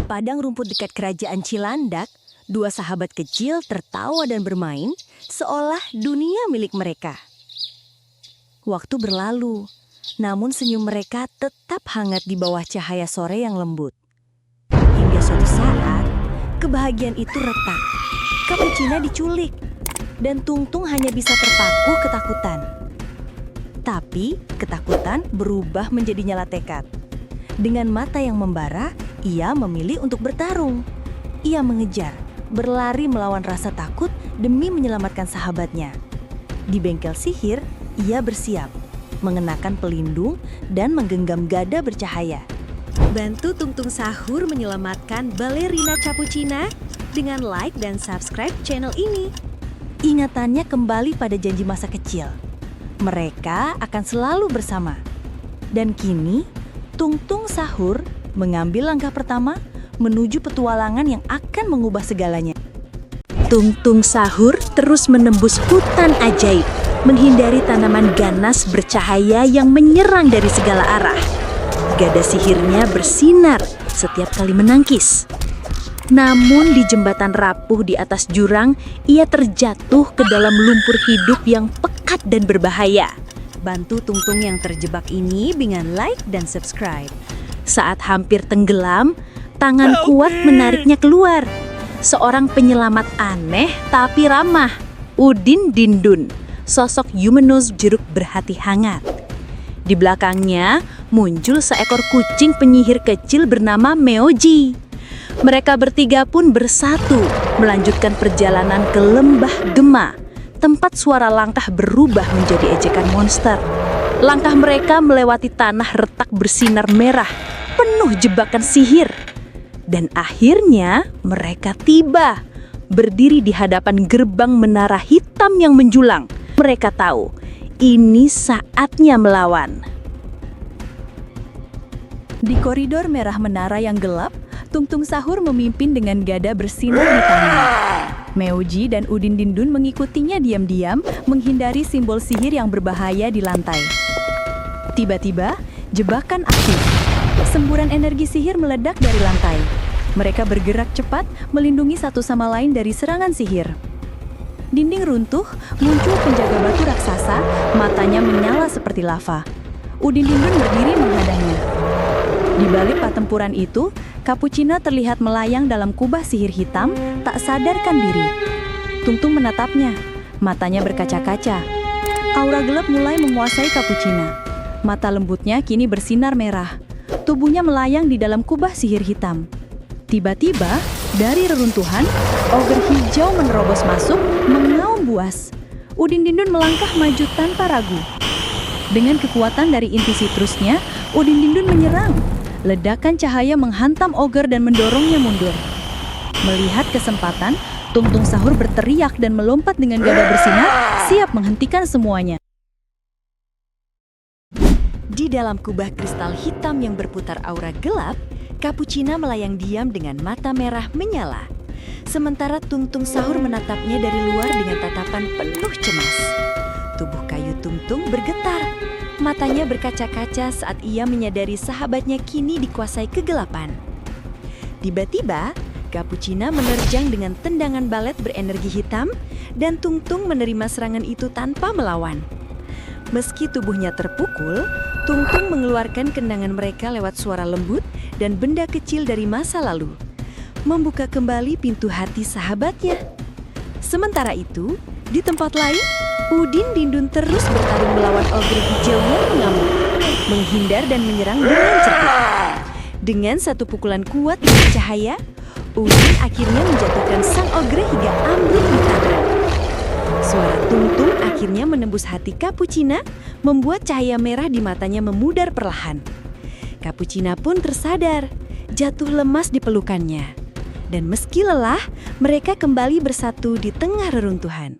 padang rumput dekat kerajaan Cilandak, dua sahabat kecil tertawa dan bermain seolah dunia milik mereka. Waktu berlalu, namun senyum mereka tetap hangat di bawah cahaya sore yang lembut. Hingga suatu saat, kebahagiaan itu retak. Capuchina diculik, dan Tungtung hanya bisa terpaku ketakutan. Tapi, ketakutan berubah menjadi nyala tekad. Dengan mata yang membara, ia memilih untuk bertarung. Ia mengejar, berlari melawan rasa takut demi menyelamatkan sahabatnya. Di bengkel sihir, ia bersiap, mengenakan pelindung dan menggenggam gada bercahaya. Bantu Tungtung Sahur menyelamatkan balerina Capuchina dengan like dan subscribe channel ini. Ingatannya kembali pada janji masa kecil. Mereka akan selalu bersama. Dan kini, Tungtung Sahur mengambil langkah pertama menuju petualangan yang akan mengubah segalanya. Tungtung Sahur terus menembus hutan ajaib, menghindari tanaman ganas bercahaya yang menyerang dari segala arah. Gada sihirnya bersinar setiap kali menangkis. Namun di jembatan rapuh di atas jurang, ia terjatuh ke dalam lumpur hidup yang pekat dan berbahaya. Bantu Tungtung yang terjebak ini dengan like dan subscribe. Saat hampir tenggelam, tangan kuat menariknya keluar. Seorang penyelamat aneh tapi ramah, Udin Dindun, sosok Yumenus jeruk berhati hangat. Di belakangnya muncul seekor kucing penyihir kecil bernama Meoji. Mereka bertiga pun bersatu melanjutkan perjalanan ke lembah Gema, tempat suara langkah berubah menjadi ejekan monster. Langkah mereka melewati tanah retak bersinar merah, penuh jebakan sihir. Dan akhirnya mereka tiba, berdiri di hadapan gerbang menara hitam yang menjulang. Mereka tahu, ini saatnya melawan. Di koridor merah menara yang gelap, Tungtung Sahur memimpin dengan gada bersinar di tangan. Meoji dan Udin Dindun mengikutinya diam-diam, menghindari simbol sihir yang berbahaya di lantai. Tiba-tiba, jebakan aktif. Semburan energi sihir meledak dari lantai. Mereka bergerak cepat, melindungi satu sama lain dari serangan sihir. Dinding runtuh, muncul penjaga batu raksasa, matanya menyala seperti lava. Udin Dindun berdiri menghadangnya. Di balik pertempuran itu, Capuchina terlihat melayang dalam kubah sihir hitam, tak sadarkan diri. Tungtung menatapnya, matanya berkaca-kaca. Aura gelap mulai menguasai Capuchina. Mata lembutnya kini bersinar merah. Tubuhnya melayang di dalam kubah sihir hitam. Tiba-tiba, dari reruntuhan, ogre hijau menerobos masuk, mengaum buas. Udin Dindun melangkah maju tanpa ragu. Dengan kekuatan dari inti sitrusnya, Udin Dindun menyerang. Ledakan cahaya menghantam ogre dan mendorongnya mundur. Melihat kesempatan, Tungtung Sahur berteriak dan melompat dengan gada bersinar, siap menghentikan semuanya. Di dalam kubah kristal hitam yang berputar aura gelap, Capuchina melayang diam dengan mata merah menyala. Sementara Tungtung Sahur menatapnya dari luar dengan tatapan penuh cemas. Tubuh kayu Tungtung bergetar. Matanya berkaca-kaca saat ia menyadari sahabatnya kini dikuasai kegelapan. Tiba-tiba, Capuchina menerjang dengan tendangan balet berenergi hitam dan Tungtung menerima serangan itu tanpa melawan. Meski tubuhnya terpukul, Tungtung mengeluarkan kendangan mereka lewat suara lembut dan benda kecil dari masa lalu, membuka kembali pintu hati sahabatnya. Sementara itu, di tempat lain, Udin Dindun terus bertarung melawan ogre hijau yang mengamuk, menghindar dan menyerang dengan cerdik. Dengan satu pukulan kuat dari cahaya, Udin akhirnya menjatuhkan sang ogre hingga ambruk di tanah. Suara Tungtung akhirnya menembus hati Capuchina, membuat cahaya merah di matanya memudar perlahan. Capuchina pun tersadar, jatuh lemas di pelukannya. Dan meski lelah, mereka kembali bersatu di tengah reruntuhan.